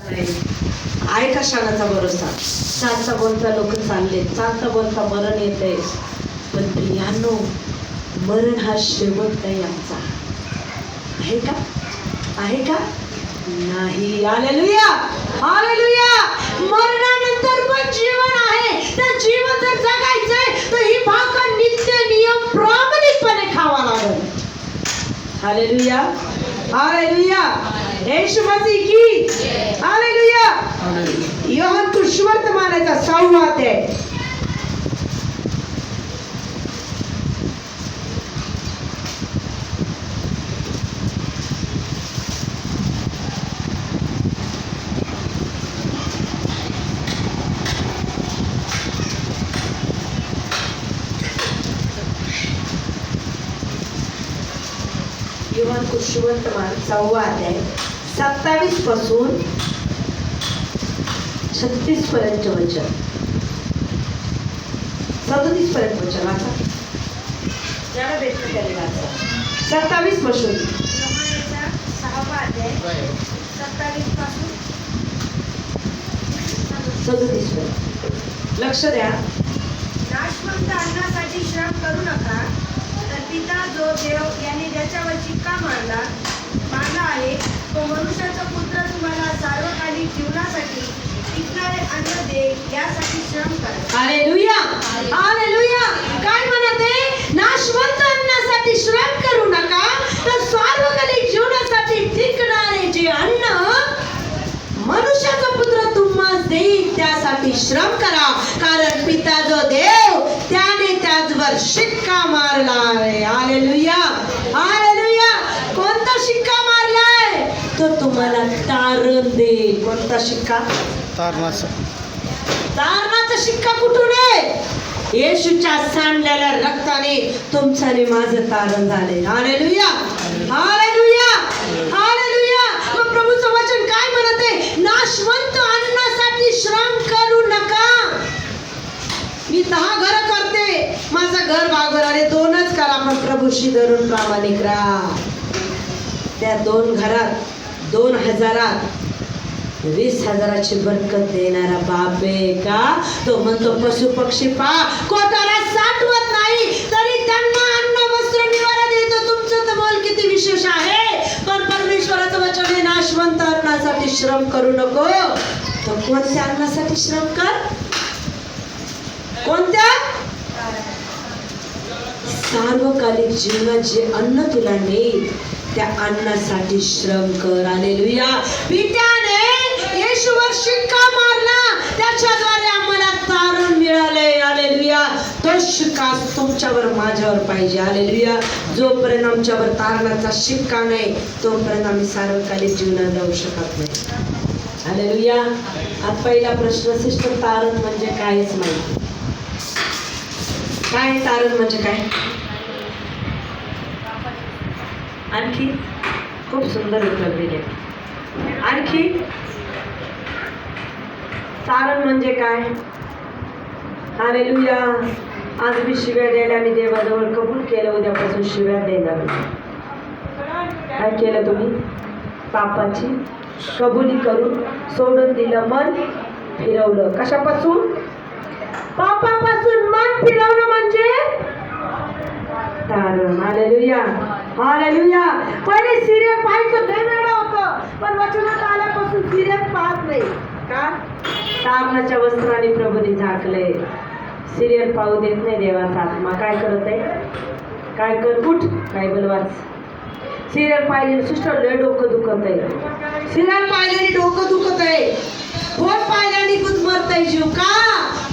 आहे का क्षणाचा भरोसा? चालता बोलता लोक चालले, चालता बोलता मरण येते, पण प्रियानो मरण हा शेवट नाही आमचा. आहे का? आहे का? नाही. Hallelujah, hallelujah. मरणानंतर पण जीवन आहे. तर जीवन जर जगायचंय तर ही भाकर नित्य नियम प्रामाणिकपणे खावा लागेल. Hallelujah, hallelujah. येशू मसीह की हालेलुया. योहान सुवर्तमानाचा 6वा अध्याय. योहान सुवर्तमान 6वा अध्याय 27 पासून 36 पर्यंत वचन, 37 पर्यंत वचन वाचा. ज्याला भेटलं त्याने वाचा. 27 पासून 6वा अध्याय 27 पासून 37 पर्यंत. लक्ष द्या. नाशवंत अन्नासाठी श्रम करू नका, तर पिता जो देव याने ज्याच्यावर शिक्का मारला आहे, तो मनुष्याचा पुत्र तुम्हाला सार्वकालिक जीवनासाठी टिकणारे अन्न दे, यासाठी श्रम करा. Hallelujah, hallelujah. काय म्हणत आहे? नाशवंत अन्नासाठी श्रम करू नका, तर सार्वकालिक जीवनासाठी टिकणारे जे अन्न मनुष्याचा पुत्र तुम्हाला देईल त्यासाठी श्रम करा, कारण पिता जो देव त्याने त्याचवर शिक्का मारला आहे. Hallelujah, hallelujah. कोणता शिक्का मारलाय? तो तुम्हाला तारण देईल. कोणता शिक्का? तारणाचा. तारणाचा शिक्का कुठून आहे? येशूच्या सांडलेल्या रक्ताने तुमचं आणि माझं तारण झाले. Hallelujah, hallelujah, hallelujah. मग प्रभूचं वचन काय म्हणत आहे? नाशवंत अन्नासाठी श्रम करू नका. मी 10 घर करते, माझं घर भागवर आले 2च करा, पण प्रभूशी धरून प्रामाणिक राहा. त्या 2 घरात 2000 20,000ची बरकत देणारा बाप आहे का? तो म्हणतो पशु पक्षी कोटाला साठवत नाही, तरी त्यांना अन्न वस्त्र निवारा देतो. तुमचं तर बोल किती विशेष आहे. पण परमेश्वराचं वचन आहे, नाशवंत अन्नासाठी श्रम करू नको. तर कोणत्या अन्नासाठी श्रम कर? कोणत्या? सार्वकालिक जीवनात जे अन्न तुला नेईल त्या अन्नासाठी श्रम कर. हालेलुया. पित्याने येशूवर शिक्का मारला, त्याच्याद्वारे आम्हाला तारण मिळाले. हालेलुया. तो शिक्का तुमच्यावर माझ्यावर पाहिजे. हालेलुया. जोपर्यंत आमच्यावर तारणाचा शिक्का नाही तोपर्यंत आम्ही सार्वकालिक जीवनात जाऊ शकत नाही. हालेलुया. आज पहिला प्रश्न, सिस्टर तारण म्हणजे कायच माहिती? काय तारण म्हणजे काय? आणखी खूप सुंदर उत्तर दिले. आणखी तारण म्हणजे काय? हालेलुया. आज मी शिव्या द्यायला मी देवाजवळ कबूल केलं, उद्यापासून शिव्या देणार नाही. काय केलं तुम्ही? पापाची कबुली करून सोडून दिलं, मन फिरवलं. कशापासून? पापापासून मन फिरवणं म्हणजे तारण. Hallelujah, hallelujah. पहिले सिरियल पाहायचं लय वेळा होतं, पण वचनात आल्यापासून सिरियल पाहत नाही. का? तारणाच्या वस्त्राने प्रभूने झाकले. सिरियल पाहू देत नाही देवाचा आत्मा. काय करत आहे? काय कर? उठ, बायबल वाच. सिरियल पाहिजे सिस्टर लय डोकं दुखत आहे. सिरियल पाहिल्याने डोकं दुखत आहे. फोन पाहिल्याने गुदमरतय जीव. का?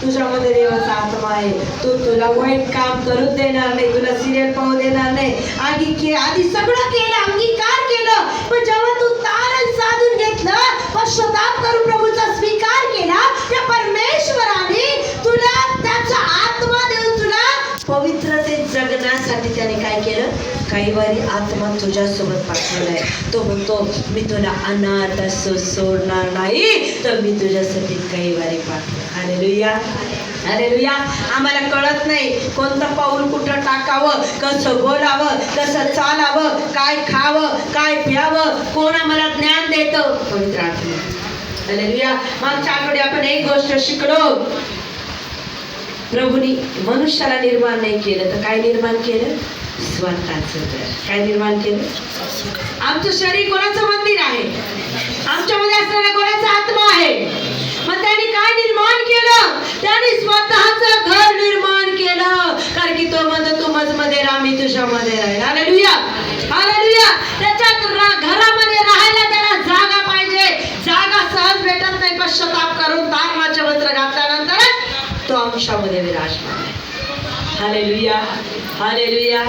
तुझ्यामध्ये देवाचा आत्मा आहे. तो तुला वाईट काम करू देणार नाही, तुला सिरियल पाहू देणार नाही. आधी सगळं केलं, अंगीकार केलं, पण जेव्हा तू तारण साधून घेतलं, पश्चाताप करून प्रभूचा स्वीकार केला, त्या परमेश्वराने तुला त्याचा आत्मा देऊन तुला पवित्रतेत जगण्यासाठी त्याने काय केलं? काही वारी आत्मा तुझ्यासोबत पाठवलाय. तो म्हणतो मी तुला अनाथ असं सोडणार नाही, तर मी तुझ्यासाठी काही वारी पाठवलं. Hallelujah, hallelujah. आम्हाला कळत नाही कोणतं पाऊल कुठं टाकावं, कसं बोलावं, कसं चालावं, काय खावं, काय प्यावं. कोण आम्हाला ज्ञान देतं? पवित्र आत्मा. हालेलुया. मागच्या आठवडी आपण एक गोष्ट शिकलो. प्रभूनी मनुष्याला निर्माण नाही केलं तर काय निर्माण केलं? स्वतःच घर. काय निर्माण केलं? आमचं शरीर कोणाचं मंदिर आहे? आमच्यामध्ये असणारा कोणाचा आत्मा आहे? मग त्यांनी काय निर्माण केलं? त्यांनी स्वतःच घर निर्माण केलं. कारण की तो म्हणतो तू माझमध्ये राहा, मी तुझ्यामध्ये राहील. Hallelujah, hallelujah. त्याच्यात घरामध्ये राहायला त्याला जागा पाहिजे. जागा सहज भेटत नाही. पश्चाताप करून तारणाचे वस्त्र घातल्यानंतर तो आमच्यामध्ये विराजमान आहे. Hallelujah, hallelujah,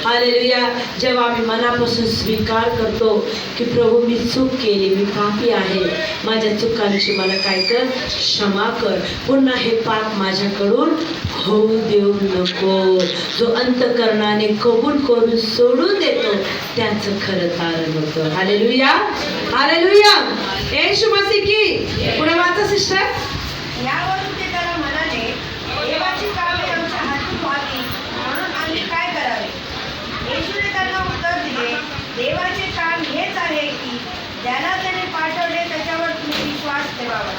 hallelujah. जेव्हा आम्ही मनापासून स्वीकार करतो की प्रभू मी चूक केली, मी पापी आहे, माझ्या चुकांची मला काय कर, क्षमा कर, पुन्हा हे पाप माझ्याकडून होऊ देऊ नको. जो अंतकरणाने कबूल करून सोडून देतो त्याचं खरं तारण होतं. Hallelujah, hallelujah. येशू मसीह की. पुढे वाचा सिस्टर. यावरून ते त्याला म्हणाले, देवाची कामे आमच्या हातून व्हावी म्हणून आम्ही काय करावे? येशूने त्यांना उत्तर दिले, देवाचे काम हेच आहे की ज्याला त्याने पाठवले त्याच्यावर तुम्ही विश्वास ठेवावा.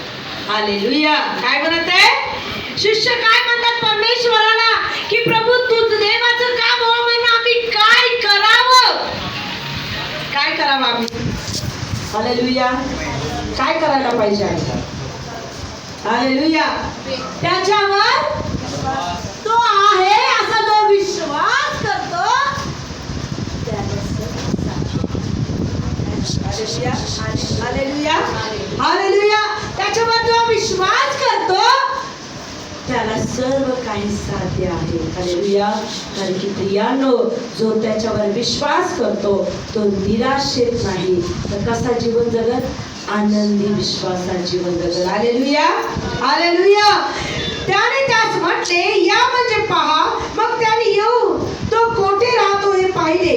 हालेलुया. काय म्हणत आहे? शिष्य काय म्हणतात परमेश्वराला की प्रभू तूच देवाचं काम हो म्हणून आम्ही काय करावं? काय करावं आम्ही? हालेलुया. काय करायला पाहिजे आम्ही? हालेलुया. त्याच्यावर तो आहे असा जो विश्वास करतो हालेलुया, हालेलुया, हालेलुया. त्याच्यावर जो विश्वास करतो त्याला सर्व काही साध्य आहे. हालेलुया. कारण की प्रियानो, जो त्याच्यावर विश्वास करतो तो निराशेत नाही तर कसा जीवन जगत? आनंदी विश्वासात जीवन जगत. Hallelujah, hallelujah. त्याने त्यास म्हटले, या म्हणजे पहा. मग त्याने येऊन तो कोठे राहतो हे पाहिले.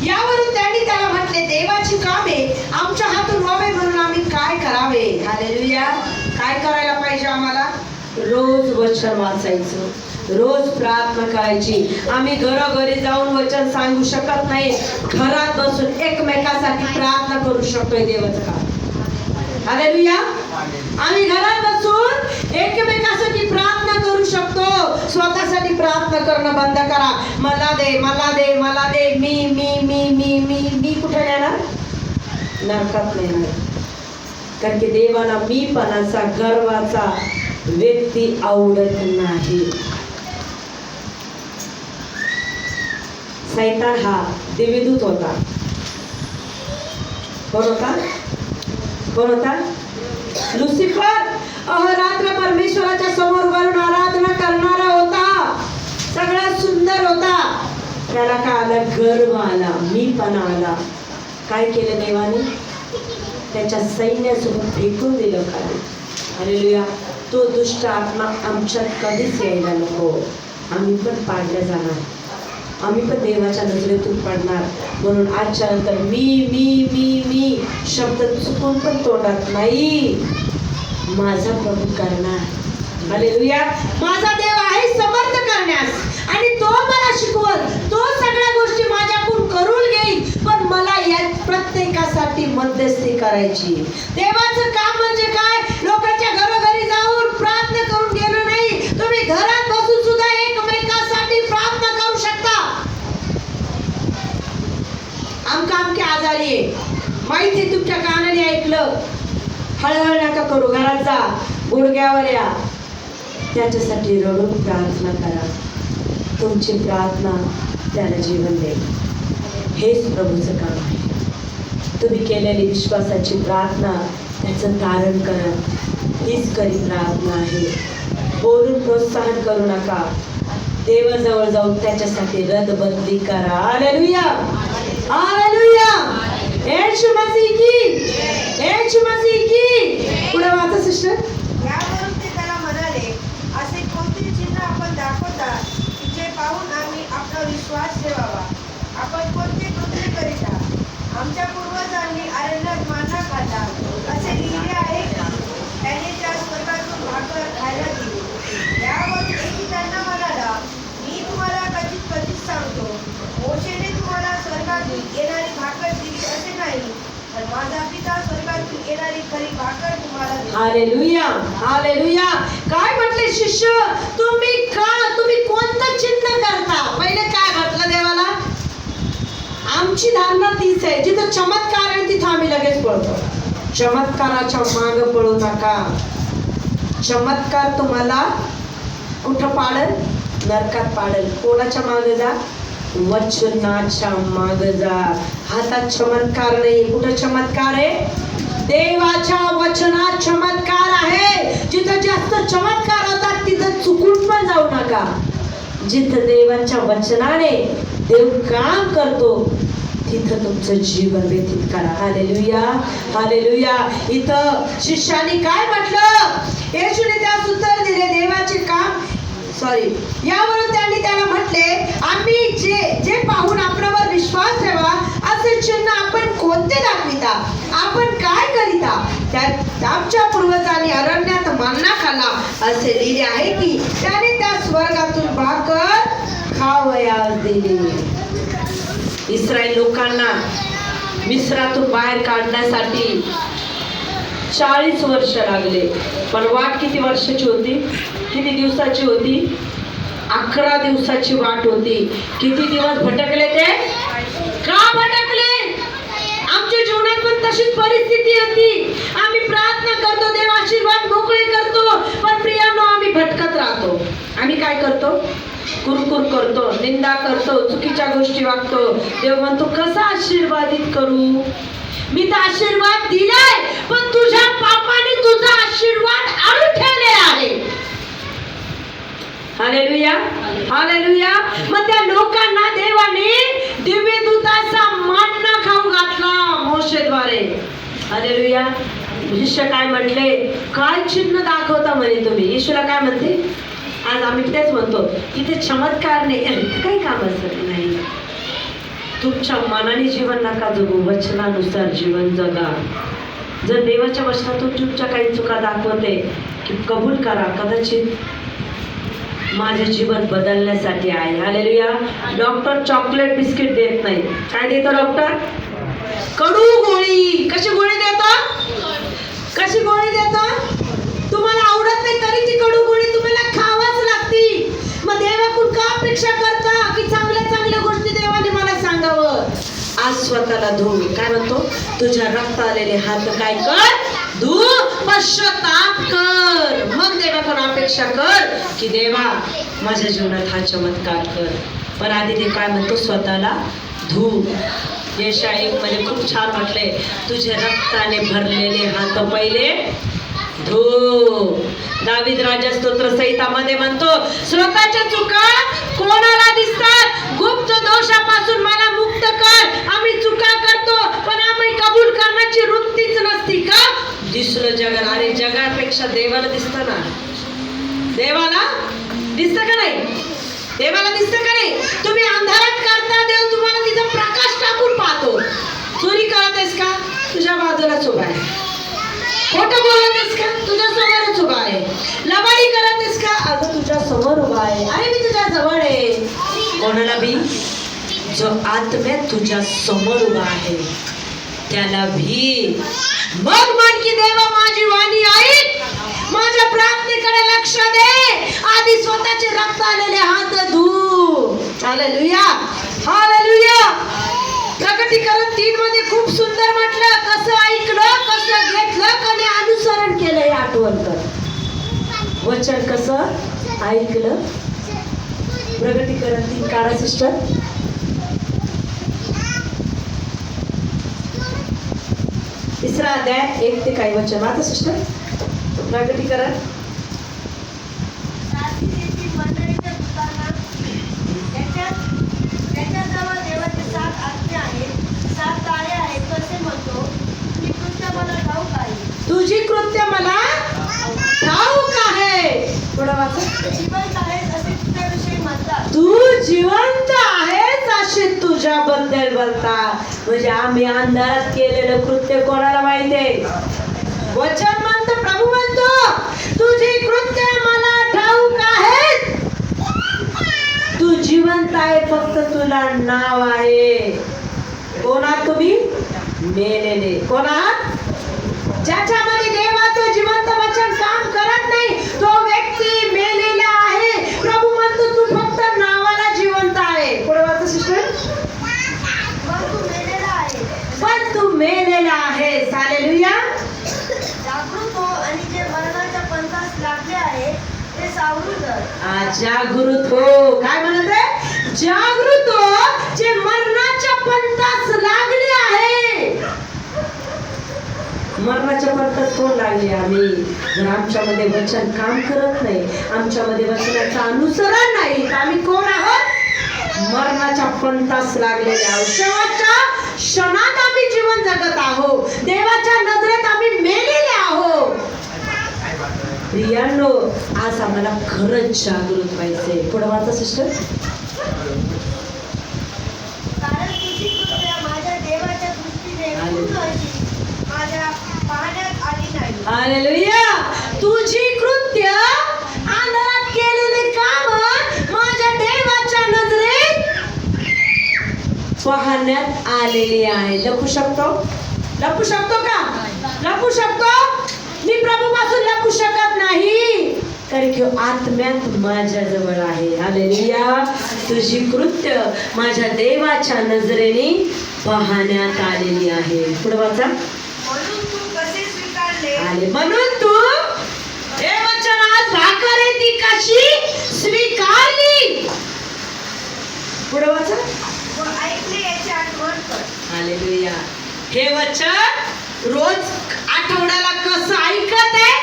यावरून त्यांनी त्याला म्हटले, देवाची कामे आमच्या हातून व्हावे म्हणून आम्ही काय करावे? हालेलुया. काय करायला पाहिजे आम्हाला? रोज वचन वाचायचं, रोज प्रार्थना करायची. आम्ही घरोघरी जाऊन वचन सांगू शकत नाही. घरात बसून एकमेकासाठी प्रार्थना करू शकतोय देवाचं काम. हालेलुया. आम्ही घरात बसून एकमेकासाठी प्रार्थना करू शकतो. स्वतःसाठी प्रार्थना करणं बंद करा. मला दे, मला दे, मला दे. मी मी मी मी मी मी कुठे नेणार? नरकात नेणार. कारण की देवाला मीपणाचा, गर्वाचा व्यक्ती आवडत नाही. सैतान हा देवदूत होता. कोण होता? कोण होता? लुसिफर. अहोरात्र परमेश्वराच्या समोर वरून आराधना करणारा होता. सगळ्यात सुंदर होता. त्याला काय आला? गर्व आला, मीपणा आला. काय केलं देवाने? त्याच्या सैन्यासोबत फेकून दिलं खाली. हालेलुया. तो दुष्ट आत्मा आमच्यात कधीच यायला नको. आम्ही पण पाडल्या जाणार, आम्ही पण देवाच्या नजरेतून पडणार. म्हणून आजच्या नंतर मी मी मी मी शब्द चुकून पण तोंडात नाही. माझा प्रभू करणार. हालेलुया. माझा देव आहे समर्थ करण्यास आणि तो मला शिकवल. तो सगळ्या गोष्टी माझ्याकडून करून घेईल. पण मला या प्रत्येकासाठी मध्यस्थी करायची. देवाचं काम म्हणजे काय? लोकांच्या घरोघरी जाऊन प्रार्थना करून गेलो नाही. तुम्ही घरात बसून सुद्धा एकमेकांसाठी प्रार्थना करू शकता. आमके आजारी आहे माहिती, तुमच्या कानाने ऐकलं, हळहळ नका करू. घरात जा, गुडघ्यावर या, त्याच्यासाठी रडून प्रार्थना करा. तुमची प्रार्थना त्याला जीवन देईल. हेच प्रभूचं काम आहे. तुम्ही केलेली विश्वासाची प्रार्थना त्याचं तारण करा. हीच खरी प्रार्थना आहे. बोलून प्रोत्साहन करू नका. देवाजवळ जाऊन त्याच्यासाठी रदबदली करा. Hallelujah, hallelujah. येशू मसीह की, येशू मसीह की. पुढे वाचा सिस्टर. यावरून ते त्याला म्हणाले, असे कोणते चिन्ह आपण दाखवता की जे पाहून आम्ही आपला विश्वास ठेवावा? आपण कोणते कृत्य करीता? आमच्या पूर्वजांनी अरण्यात मान्ना खाल्ला असे लिहिले आहे की त्याने त्या स्वर्गातून भाकर खायला दिली. यावरून एकी त्यांना म्हणाला, मी तुम्हाला कधीच सांगतो, मोशेने तुम्हाला स्वर्गात तर माझा पिता स्वर्गातून येणारी खरी भाकर तुम्हाला देईल. Hallelujah, hallelujah. काय म्हटले शिष्य, तुम्ही कोणतं चिन्ह करता? पहिले काय म्हटलं देवाला? आमची धारणा तीच आहे, जिथं चमत्कार आहे तिथं आम्ही लगेच पळतो. चमत्काराच्या माग पळू नका. चमत्कार तुम्हाला कुठं पाडेल? नरकात पाडेल. कोणाच्या मागे जा? वचनाच्या मागे जा. हातात चमत्कार नाही. कुठं चमत्कार आहे? देवाच्या वचनात चमत्कार आहे. जिथं जास्त चमत्कार होतात तिथं चुकून पण जाऊ नका. जिथं देवाच्या वचनाने देव काम करतो तिथं तुमचं जीवन व्यतीत करा. Hallelujah, hallelujah. इथं शिष्याने काय म्हटलं? येशूने त्यास उत्तर दिले, देवाचे काम यावरून त्यांनी त्याला म्हटले, आम्ही जे पाहून आपल्यावर विश्वास ठेवा, असे चिन्ह आपण कोणते दाखविता? आपण काय करिता? त्यात आमच्या पूर्वजांनी अरण्यात मन्ना खाल्ला असे लिहिले आहे की त्याने त्या स्वर्गातून भाकर खावयास दिली. इस्रायल लोकांना मिस्रातून बाहेर काढण्यासाठी 40 वर्ष लागले. पण वाट किती वर्षाची होती? किती दिवसाची होती? 11 दिवसाची वाट होती. किती दिवस भटकले ते? का भटकले? आमच्या जीवनात पण तशीच परिस्थिती होती. आम्ही प्रार्थना करतो, देव आशीर्वाद मोकळे करतो, पण प्रियांनो आम्ही भटकत राहतो. आम्ही काय करतो? कुरकुर करतो, निंदा करतो, चुकीच्या गोष्टी वागतो. देव म्हणतो कसा आशीर्वादित करू? मी तर आशीर्वाद दिलाय, पण तुझ्या पापाने तुझा आशीर्वाद अडू ठेवलेला आहे. Hallelujah, hallelujah. मग त्या लोकांना देवाने दिव्य दूताचा मन्ना खाऊ घातला मोशेद्वारे. हालेलुया. शिष्य काय म्हटले? काय चिन्ह दाखवता म्हणे तुम्ही? येशूला काय म्हणते? आज आम्ही तेच म्हणतो, इथे चमत्कार नाही, काही कामाचं नाही. तुमच्या मनाने जीवन नका जगू, वचनानुसार जीवन जगा. जर देवाच्या वचनातून तुमच्या काही चुका दाखवते की कबूल करा, कदाचित माझे जीवन बदलण्यासाठी आहे. हालेलुया. डॉक्टर चॉकलेट बिस्किट देत नाही. काय देतो डॉक्टर? कडू गोळी. कशी गोळी देतो? कशी गोळी देतो? तुम्हाला आवडत नाही तरी ती कडू गोळी तुम्हाला खावाच लागती. मग देवाकडून का अपेक्षा करता की चांगल्या चांगल्या गोष्टी देवाने मला सांगावं? आज स्वतःला धु. काय म्हणतो? तुझ्या रक्त आलेले हात काय कर? धु, पश्चाताप कर. मग देवाकडून अपेक्षा कर की देवा माझ्या जीवनात हा चमत्कार कर. पण आधी ते काय म्हणतो? स्वतःला धु. यशाया 1 मध्ये खूप छान म्हटले, तुझे रक्ताने भरलेले हात पहिले धु. दावीद राजा स्तोत्र संहितामध्ये म्हणतो, स्वतःच्या चुका कोणाला दिसतात? गुप्त दोषापासून मला मुक्त कर. आम्ही चुका करतो पण आम्ही कबूल करण्याची वृत्तीच नसती का? दिसलं जगाला. अरे जगापेक्षा देवाला दिसतं ना. देवाला दिसतं का नाही? देवाला दिसतं का नाही? तुम्ही अंधारात करता, देव तुम्हाला तिथं प्रकाश टाकून पाहतो. चोरी करत आहेस का? तुझ्या बाजूलाच उभा आहे. खोटं बोलत आहेस का? तुझ्या समोरच उभा आहे. लबाडी करत आहेस का? अगं तुझ्या समोर उभा आहे. अरे मी तुझ्या जवळ आहे. कोणाला भी? जो आत्म्यात तुझ्या समोर उभा आहे त्याला भी. मग म्हण की देवा माझी वाणी ऐक, माझ्या प्रार्थनेकडे लक्ष दे. आधी स्वतःचे रक्त आलेले हात धु. Hallelujah, hallelujah. प्रकटीकरण 3 मध्ये खूप सुंदर म्हटलं, कसं ऐकलं, कसं घेतलं, कधी अनुसरण केलं हे आठवण कर. वचन कसं ऐकलं. प्रकटीकरण 3 काढा सिस्टर. तिसरा अध्याय 1 ते काही वचन आता सिस्टर. प्रकटीकरण त्याच्याजवळ देवाचे 7 आज्ञा आहेत, 7 ताळे आहेत. कसे म्हणतो? तुझी कृत्य मला ठाऊक आहे. तुझी कृत्य मला ठाऊक आहे. थोडं वाचा. जिवंत आहेस असे तुझ्याविषयी म्हणतात. तू जिवंत आहेस असे तुझ्याबद्दल बोलतात. म्हणजे आम्ही अंधारात केलेलं कृत्य कोणाला माहिती आहे? वचन म्हणतो, प्रभू म्हणतो तुझी कृत्य मला ठाऊक आहेत. तू जिवंत आहे, फक्त तुला नाव आहे. कोण आहात तुम्ही? मेलेले. कोण आहात? ज्याच्यामध्ये देवाचं जिवंत वचन काम करत नाही तो व्यक्ती मेलेला आहे. प्रभू म्हणतो तू फक्त नावाला जिवंत आहे. पुढे वाचा सिस्टर. मग तू मेलेला आहे, पण तू मेलेला आहे. हालेलुया. जागृत हो आणि जे मरणाच्या पंथास लागले आहे ते सावरून धर. जागृत हो. काय म्हणत आहे? जागृत हो जे मरणाच्या पंथास लागले आहे. मरणाच्या पंथात कोण लागले? आम्ही. जर आमच्यामध्ये वचन काम करत नाही, आमच्यामध्ये वचनाचं अनुसरण नाही, तर आम्ही कोण आहोत? मरणाच्या पंथास लागलेले आहोत. शेवटच्या क्षणात आम्ही जीवन जगत आहोत. देवाच्या नजरेत आम्ही मेलेले आहोत. प्रियांनो, आज आम्हाला खरंच जागृत व्हायचंय. पुढे वाचा सिस्टर. कारण तुझी कृत्या माझ्या देवाच्या दृष्टीने पूर्ण अशी माझ्या पाहण्यात आली नाही. हालेलुया. तुझी कृत्य अंधारात केलेले काम माझ्या देवाच्या नजरेत पाहण्यात आलेली आहे. लपू शकतो? लपू शकतो का? लपू शकतो? मी प्रभू पासून लपू शकत नाही, कारण की आत्म्यात माझ्या जवळ आहे. हालेलुया. तुझी कृत्य माझ्या देवाच्या नजरेने पाहण्यात आलेली आहे. पुढे वाचा. म्हणून तू कसे स्वीकारले आले म्हणून तू हे वचन आज भाकर आहे ती कशी स्वीकारली. पुढे वाचा. व ऐकले याची आठवण कर. हालेलुया. हे वचन रोज आठवड्याला कसं ऐकत आहे,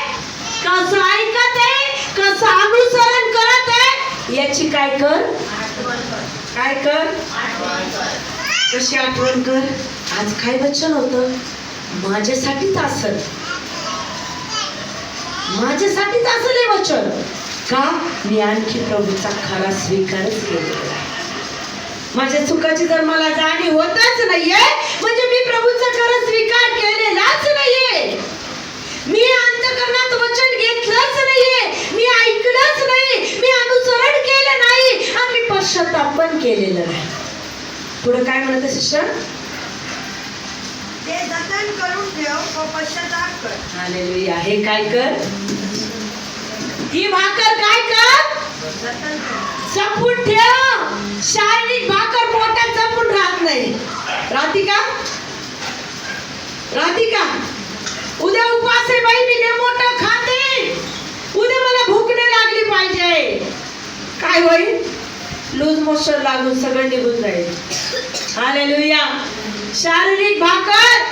कसं ऐकत आहे, कसं अनुसरण करत आहे याची काय कर? आठवण कर. काय कर? आठवण कर. कशी आठवण कर? आज काय वचन होतं? माझ्यासाठीच असेल, माझ्यासाठीच असेल हे वचन. का? मी आणखी प्रभूचा खरा स्वीकारच केलेला आहे. माझ्या चुकाची जर मला जाणीव होतच नाहीये, म्हणजे मी प्रभूचा खरा स्वीकार केलेलाच नाहीये. मी अंतःकरणात वचन घेतलंच नाहीये, मी ऐकलंच नाही, मी अनुसरण केलं नाही आणि मी पश्चाताप पण केलेलं नाही. पुढे काय म्हणत सिस्टर? ते जतन करून ठेव व पश्चाताप कर. हालेलुया. हे काय कर? ही भाकर काय कर? जतन कर. जपून ठेव. शारीरिक भाकर पोटात जपून राहत नाही. राहती का? राहती का? उद्या उपवास आहे बाई, मी लय मोठं खाते, उद्या मला भूक नाही लागली पाहिजे, काय होईल? लूज मोशन लागून सगळं निघून जाईल. हालेलुया. शारीरिक भाकर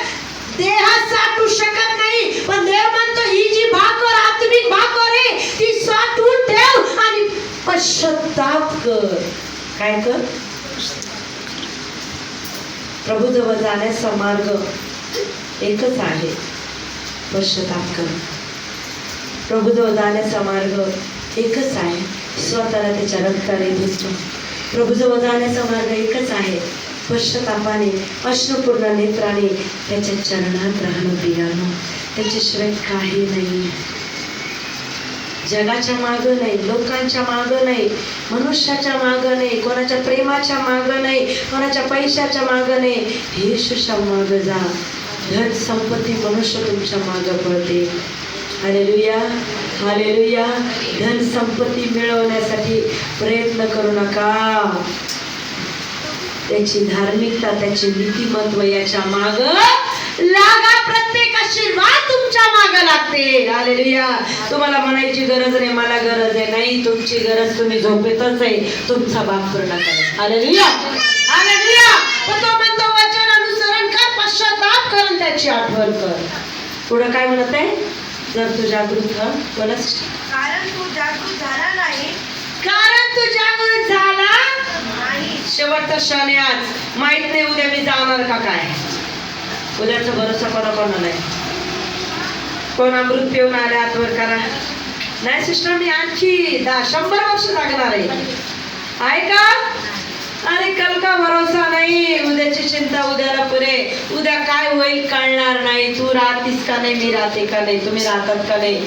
देहात साठू शकत नाही, पण देव म्हणतो ही जी भाकर आत्मिक भाकर आहे ती साठवून ठेव आणि पश्चाताप कर. काय कर? प्रभू जवळ जाण्याचा मार्ग एकच आहे, पश्चाताप कर. प्रभू जवळ जाण्याचा मार्ग एकच आहे, स्वतःला त्याच्या रक्ताने धुतो. प्रभू जवळ जाण्याचा मार्ग एकच आहे, पश्चातापाने अश्रुपूर्ण नेत्राने त्याच्या चरणात राहणं. प्रियानो, त्याच्याशिवाय काही नाही. जगाच्या मागं नाही, लोकांच्या मागं नाही, मनुष्याच्या मागं नाही, कोणाच्या प्रेमाच्या मागं नाही, कोणाच्या पैशाच्या मागं नाही. येशूच्या मागं जा. धन संपत्ती मनुष्य तुमच्या मागं पडते. हालेलुया. हालेलुया. धन संपत्ती मिळवण्यासाठी प्रयत्न करू नका. त्याची धार्मिकता, त्याचे नीतिमत्व याच्या माग लागा. प्रत्येक आशीर्वाद तुमच्या माग लागते. हालेलुया. तुम्हाला म्हणायची गरज नाही मला गरज आहे, नाही, तुमची गरज तुम्ही झोपेतच आहे, तुमचा बाप पूर्ण करा. हालेलुया. हालेलुया. पण तो म्हणतो वचन अनुसरण कर, पश्चाताप कर आणि त्याची आठवण कर. पुढे काय म्हणत आहे? जर तू जागृत व्हा. बोलास. कारण तू जागृत झाला नाही. कारण तू जागृत झाला नाही. शेवटचा क्षण आहे आज. माहित नाही उद्या मी जाणार का काय. उद्याचा भरोसा कोणाकोणा नाही. कोण अमृत पिऊन आले आतवर करा. नाही सिस्टर, मी आणखी 100 वर्ष लागणार आहे का? आणि कल का भरोसा नाही. उद्याची चिंता उद्याला पुरे. उद्या काय होईल कळणार नाही. तू राहतीस का नाही, मी राहते का नाही, तुम्ही राहतात का नाही,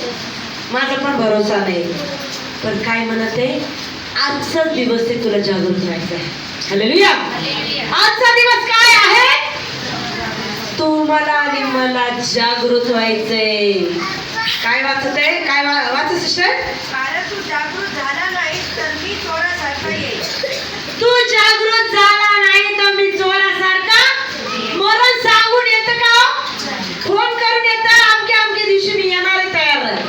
माझा पण भरोसा नाही. पण काय म्हणत आहे? आजचाच दिवस आहे तुला जागृत व्हायचं आहे. हालेलुया. आजचा दिवस काय आहे? तू तुम्हाला आणि मला जागृत व्हायचंय. काय वाचत आहे? काय वाचत सिस्टर? कारण तू जागृत झाला नाही तर मी चोरासारखा येईल. तू जागृत झाला नाही तर मी चोरासारखा मरण सांगून येतं का? फोन करून येतं अमक्या अमक्या दिवशी मी येणार आहे, तयार आहे.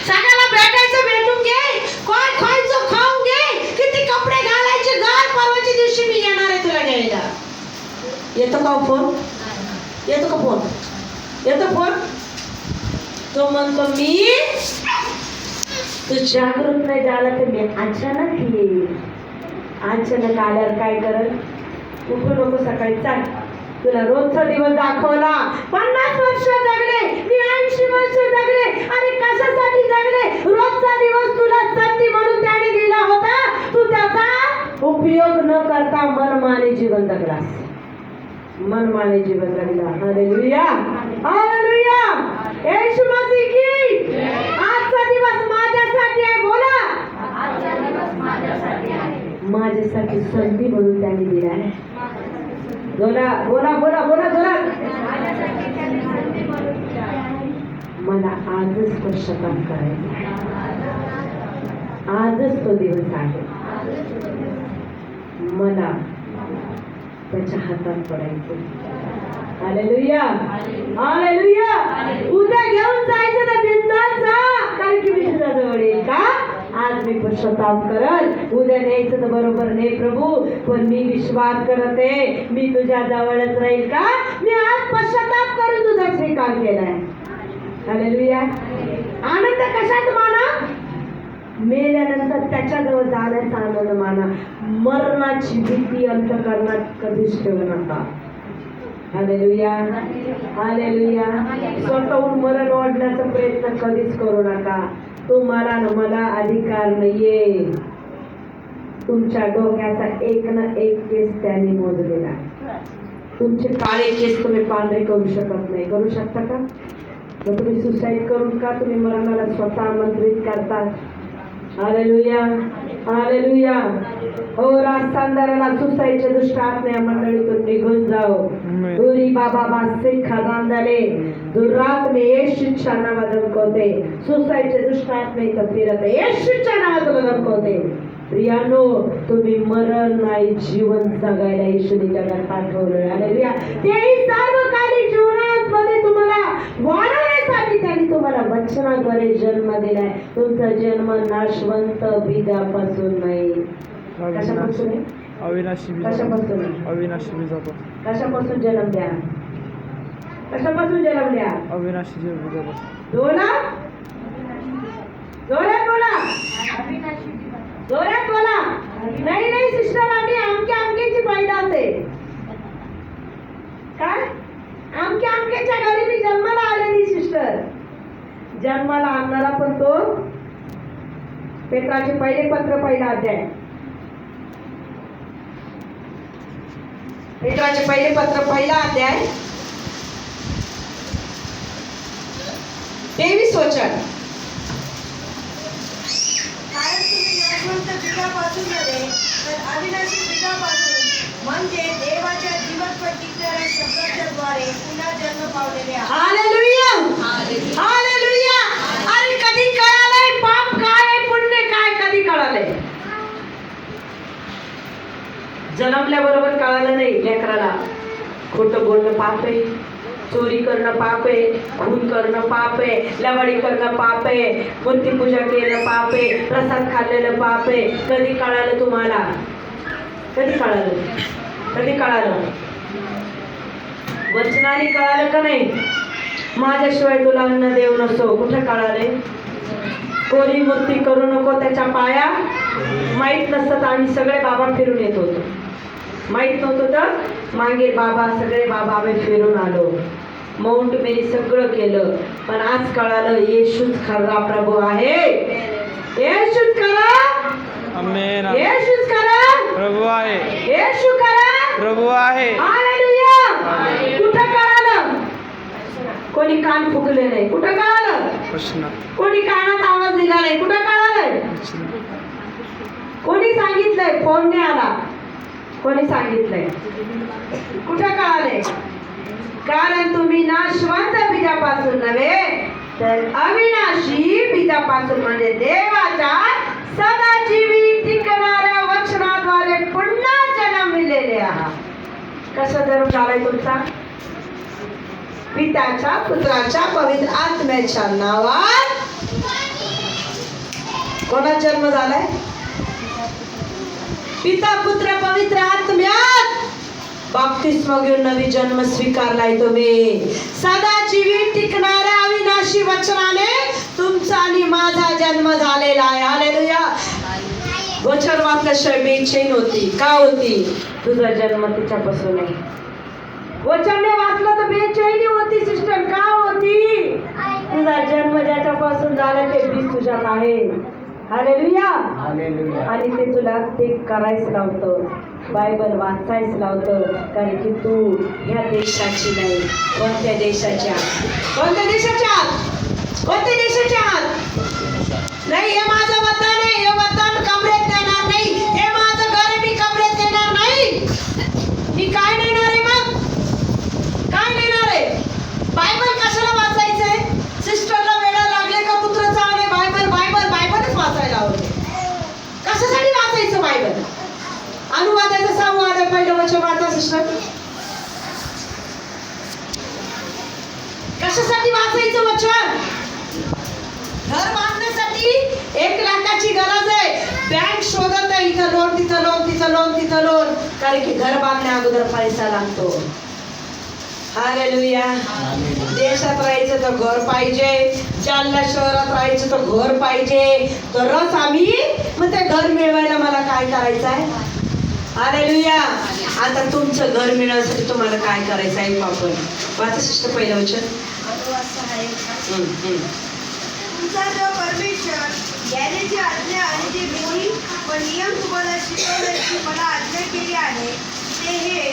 सगळ्याला भेटायचं भेटून घे, काय खायचं खाऊन घे, किती कपडे घालायचे घाल, परवाच्या दिवशी मी येणार आहे तुला घ्यायला. येतो का फोन? येतो का फोन? येतो फोन? तो म्हणतो मी, तू जागृत नाही झाला तर मी अचानक येईल. अचानक आल्यावर काय करल? उठू नको सकाळी, चाल तुला रोजचा दिवस दाखवला. 50 वर्ष जगले मी, 80 वर्ष जगले, आणि कशासाठी जगले? रोजचा दिवस तुला संधी म्हणून त्याने दिला होता. तू त्याचा उपयोग न करता मनमानी जीवन जगलास. मनमानी जीवन जगला. हालेलुया, हालेलुया, येशू मसीह की. आजचा दिवस माझ्यासाठी आहे. बोला, आजचा दिवस माझ्यासाठी आहे. माझ्यासाठी संधी म्हणून त्याने दिला आहे. बोला बोला बोला बोला बोला. मला आजच पश्चाताप करायचा आहे. आजच तो दिवस आहे. मला त्याच्या हातात पडायचं. Hallelujah, hallelujah. उद्या घेऊन जायचं ना, बिनधास्त जा, कारण की मी तुझ्या जवळ येईल. का? आज मी पश्चाताप करल. उद्या न्यायचं तर बरोबर नाही प्रभू, पण मी विश्वास करत आहे मी तुझ्या जवळच राहील. का? मी आज पश्चाताप करून तुझा स्वीकार केलाय. हालेलुया. आनंद कशात माना? मेल्यानंतर त्याच्याजवळ जाण्याचा आनंद माना. मरणाची भीती अंतःकरणात कधीच ठेवू नका. Hallelujah, hallelujah. स्वतःहून मरण ओढण्याचा प्रयत्न कधीच करू नका. तुम्हाला न मला अधिकार नाहीये. तुमच्या डोक्याचा एक ना एक केस त्याने मोजलेला. तुमचे काळे केस तुम्ही पांढरे करू शकत नाही. करू शकता का? मग तुम्ही सुसाईड करून का तुम्ही मरणाला स्वतः आमंत्रित करता? Hallelujah, hallelujah. हो, राजस्थानदाराला सुसाईडच्या दुष्ट आत्म्या मंडळीतून निघून जाओ. दुरी बाबा बासे खदान झाले. दुरात में येशूच्या नावात धमकवते. सुसाईडचे दुष्ट आत्मे इथं फिरत आहे. येशूच्या नावात धमकवते. प्रियानो, तुम्ही मरण नाही, जीवन जगायला येशूने जगात पाठवलंय. हालेलुया. तेही सार्वकालिक जीवनामध्ये तुम्हाला वाढवण्यासाठी त्यांनी तुम्हाला वचनाद्वारे जन्म दिलाय. तुमचा जन्म नाशवंत बीजापासून नाही. कशापासून आहे? अविनाशी बीज. कशापासून? अविनाशी बीजापासून. कशापासून जन्म द्या? कशापासून जन्म द्या? अविनाशी बीजापासून. बोला, जोरात बोला, जोरात बोला. नाही नाही सिस्टर, आम्ही आमच्या आमक्याची पैदास आहे. काय? आमच्या आमक्याच्या घरी मी जन्माला आलेली सिस्टर. जन्माला आणणारा पण तो. पेत्राचे पहिले पत्र, पहिला अध्याय. पेत्राचे पहिले पत्र, पहिला अध्याय, 23 वचन. कारण तुम्ही नाशवंत बीजापासून नव्हे तर अविनाशी बीजापासून, म्हणजे देवाच्या जीवनपर टिकणाऱ्या शब्दाच्या द्वारे पुन्हा जन्म पावलेले आहात. Hallelujah, hallelujah. अरे कधी कळालंय पाप काय आहे, पुण्य काय? कधी कळालंय? जन्मल्याबरोबर कळालं नाही लेकराला. खोटं बोलणं पाप आहे, चोरी करणं पाप आहे, खून करणं पाप आहे, लवाडी करणं पाप आहे, मूर्तीपूजा केलं पाप आहे, प्रसाद खाल्लेलं पाप आहे. कधी कळालं तुम्हाला? कधी कळालं? कधी कळालं? वचनाने कळालं का नाही? माझ्याशिवाय तुला अन्न देव नसो. कुठं कळाले? कोरी मूर्ती करू नको त्याच्या पाया. माहीत नसतं तर आम्ही सगळे बाबा फिरून येत होतो. माहीत नव्हतं तर मागे बाबा, सगळे बाबा आम्ही फिरून आलो. माउंट मेरी सगळं केलं. पण आज कळालं येशूच खरा प्रभू आहे. येशूच खरा, आमेन. येशूच खरा प्रभू आहे. येशू खरा प्रभू आहे. हालेलुया. कुठं कळालं? कोणी कान फुगले नाही. कुठं कळालं? प्रश्न. कोणी कानात आवाज दिला नाही. कुठं कळालंय? कोणी सांगितलंय? फोन नाही आला. कोणी सांगितलंय? कुठं कळालंय? कारण तुम्ही नाशवंत बीजापासून नव्हे तर अविनाशी बीजापासून म्हणजे देवाच्या सदाजीवी टिकणाऱ्या वचनाद्वारे पुन्हा जन्मलेले आहात. कसा जन्म झालाय तुमचा? पित्याच्या पुत्राच्या पवित्र आत्म्याच्या नावात. कोणाचा जन्म झालाय? पिता पुत्र पवित्र आत्म्यात बाप्तिस्म घेऊन नवी जन्म स्वीकारलाय तुम्ही. सदाजीवी टिकणाऱ्या अविनाशी वचनाने तुमचा आणि माझा जन्म झालेला आहे. हालेलुया. वचन वाचल्याशिवाय बेचैन होती. का होती? तुझा जन्म तिच्यापासून आहे. वचन वाचलं तर बेचैनी होती सिस्टर. का होती? तुझा जन्म ज्याच्यापासून झाला ते बीज तुझ्यात आहे. हालेलुया. आणि ते तुला ते करायचं लावतं, बायबल वाचायचं लावतं. कारण की तू ह्या देशाची नाही. कोणत्या देशाच्या? कोणत्या देशाच्या? कोणत्या देशाच्या? नाही, हे माझं वतन आहे. हे वतन कमरेत देणार नाही. हे माझं घर मी कमरेत देणार नाही. मी काय नेणार आहे? मग काय नेणार आहे? बायबल कशाला वाचायचंय? सिस्टरला वेळा लागले का पुत्र चावले बायबल बायबल बायबलच वाचायला आवडते. कशासाठी वाचायचं बायबल? अनुवादाचं संवाद पहिलं वचन वाचा सिस्टर. कशासाठी वाचायचं वचन? घर बांधण्यासाठी 1 लाखाची गरज आहे. बँक शोधत आहे, इथं लोन तिथं लोन तिथं लोन तिथं लोन. कारण की घर बांधण्या अगोदर पैसा लागतो. हालेलुया. देशात राहायचं तर घर पाहिजे, जालना शहरात राहायचं तर घर पाहिजे. तरच आम्ही मग ते घर मिळवायला मला काय करायचं आहे? हालेलुया. आता तुमचं घर मिळवण्यासाठी तुम्हाला काय करायचं आहे? आपण वाचा सिस्टर पहिलं वचन. तुमचा जो परमेश्वर याने जी आज्ञा आणि जी विधी व नियम तुम्हाला शिकवण्याची मला आज्ञा केली आहे ते हे,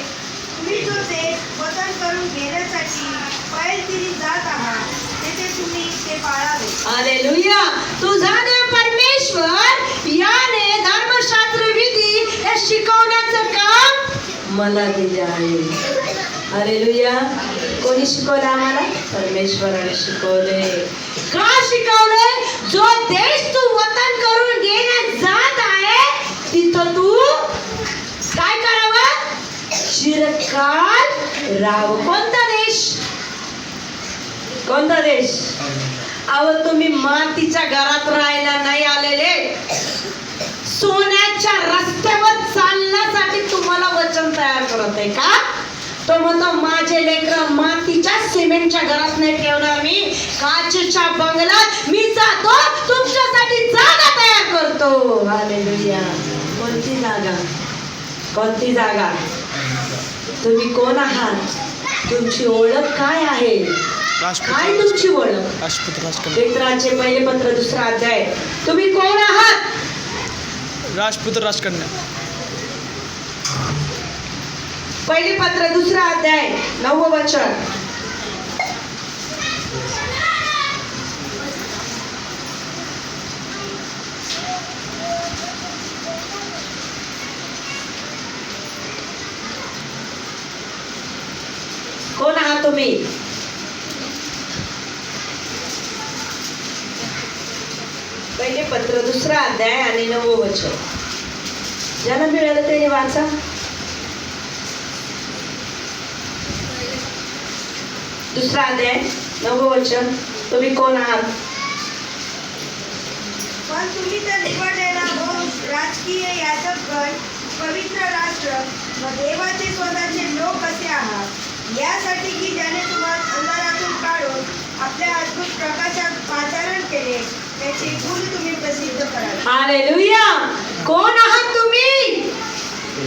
तुम्ही जो देश वतन करून घेण्यासाठी पैलतीरी जात आहात तेथे तुम्ही ते पाळावे. हालेलुया. तुझा देव परमेश्वर याने धर्मशास्त्र विधी हे शिकवण्याचं काम मला दिले आहे. हालेलुया. कोणी शिकवलं आम्हाला? परमेश्वराने शिकवले. का शिकवले? जो देश तू वतन करून घेण्यात जात आहे तिथं तू काय करावं? चिरकाल राहावं. कोणता देश? कोणता देश? अहो, तुम्ही मातीच्या घरात राहायला नाही आलेले. सोन्याच्या रस्त्यावर चालण्यासाठी तुम्हाला वचन तयार करत आहे का? तो म्हणतो माझे लेकरं मातीच्या सिमेंटच्या घरात नाही ठेवणार मी, काचेच्या बंगल्यात मी जातो तुमच्यासाठी जागा तयार करतो. हालेलुया. कोणती जागा? कोणती जागा? तुम्ही कोण आहात? तुमची ओळख काय आहे? काय तुमची ओळख? पेत्राचे पहिले पत्र 2 अध्याय. तुम्ही कोण आहात? राजपुत्र राजकन्या. पहिले पत्र 2 अध्याय 9 वचन. कोण आहात तुम्ही? पहिले पत्र 2 अध्याय आणि 9 वचन. ज्याला मिळालं त्याने वाचा. दुसरा अध्याय 9 वचन. तुम्ही कोण आहात? पण तुम्ही तर निवडलेला वंश, राजकीय याजकगण, पवित्र राष्ट्र व देवाचे स्वतःचे लोक असे आहात. यासाठी की ज्याने तुम्हाला अंधारातून काढून आपल्या अद्भुत प्रकाशात पाचारण केले त्याचे गुण तुम्ही प्रसिद्ध कराल. हालेलुया. कोण आहात तुम्ही?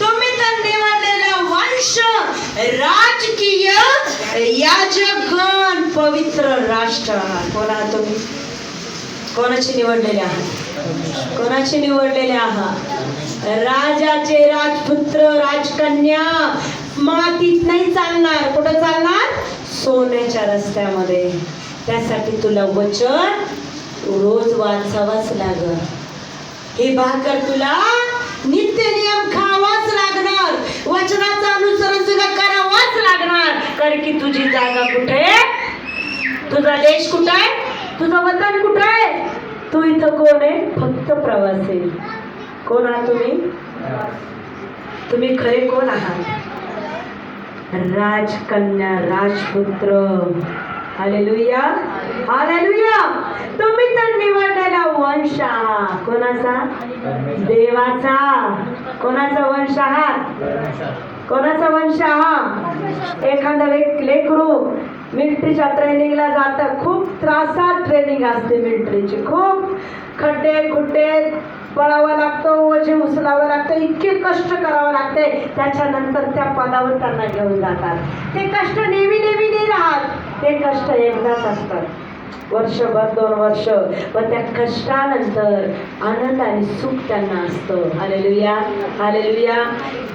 तुम्ही तर निवडलेला वंश, राजकीय याजकगण, पवित्र राष्ट्र. कोण आहात तुम्ही? कोणाचे निवडलेले आहात? कोणाचे निवडलेले आहात? राजाचे राजपुत्र राजकन्या. मातीत नाही चालणार. कुठं चालणार? सोन्याच्या रस्त्यामध्ये. त्यासाठी तुला वचन रोज वाचावाच लागल. हे भाकर तुला नित्य नियम खावाच लागणार. वचनाचं अनुसरण तुला करावाच लागणार. विचार की तुझी जागा कुठे आहे, तुझा देश कुठं आहे, तुझं वतन कुठं आहे. तू इथं कोण आहे, फक्त प्रवासी. कोण आहात तुम्ही? तुम्ही खरे कोण आहात? राजकन्या, राजपुत्र. Hallelujah, hallelujah. तुम्ही तर निवडलेला वंश आहात. कोणाचा? देवाचा. कोणाचा वंश आहात? कोणाचा वंश आहात? एखादं लेकरू मिलिटरीच्या ट्रेनिंगला जातं. खूप त्रासात ट्रेनिंग असते मिलिटरीची. खूप खड्डे खुड्डे पळावं लागतं, ओझे उचलावं लागतं, इतके कष्ट करावं लागते. त्याच्यानंतर त्या पदावर त्यांना घेऊन जातात. ते कष्ट नेहमी नेहमी नाही राहत, ते कष्ट एकदाच असतात, वर्षभर 2 वर्ष. पण त्या कष्टानंतर आनंद आणि सुख त्यांना असतं. Hallelujah, hallelujah.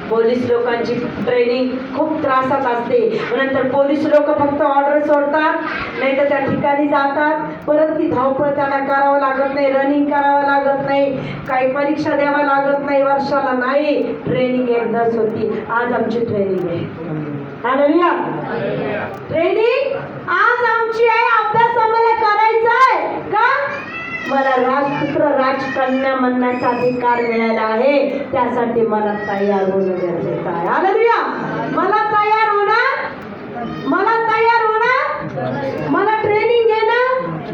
पोलीस लोकांची ट्रेनिंग खूप त्रासात असते. नंतर पोलीस लोक फक्त ऑर्डर सोडतात, नाही तर त्या ठिकाणी जातात. परत ती धावपळ त्यांना करावं लागत नाही, रनिंग करावं लागत नाही, काही परीक्षा द्यावं लागत नाही, वर्षाला नाही. ट्रेनिंग एकदाच होती. आज आमची ट्रेनिंग आहे. हालेलुया. ट्रेनिंग आज आमची आहे. अभ्यास आम्हाला करायचा आहे. का? मला राजपुत्र राजकन्या म्हणण्याचा अधिकार मिळाला आहे. त्यासाठी मला तयार होणं गरजेचं आहे. हालेलुया. मला तयार होणार, मला तयार होणार, मला ट्रेनिंग घेणं.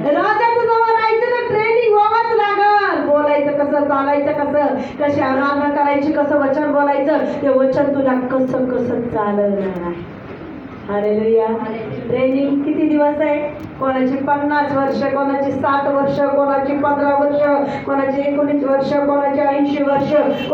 राजाचं जवळ राहायचं तर ट्रेनिंग व्हावंच लागल. बोलायचं कसं, चालायचं कसं, कशी आराधना करायची, कसं वचन बोलायचं, ते वचन तुला कसं कसं चालवणार आहे. हालेलुया. ट्रेनिंग किती दिवस आहे? कोणाची 50 वर्ष, कोणाची 60 वर्ष, कोणाची 15 वर्ष, कोणाची 19 वर्ष, कोणाची 80 वर्ष, कोणाची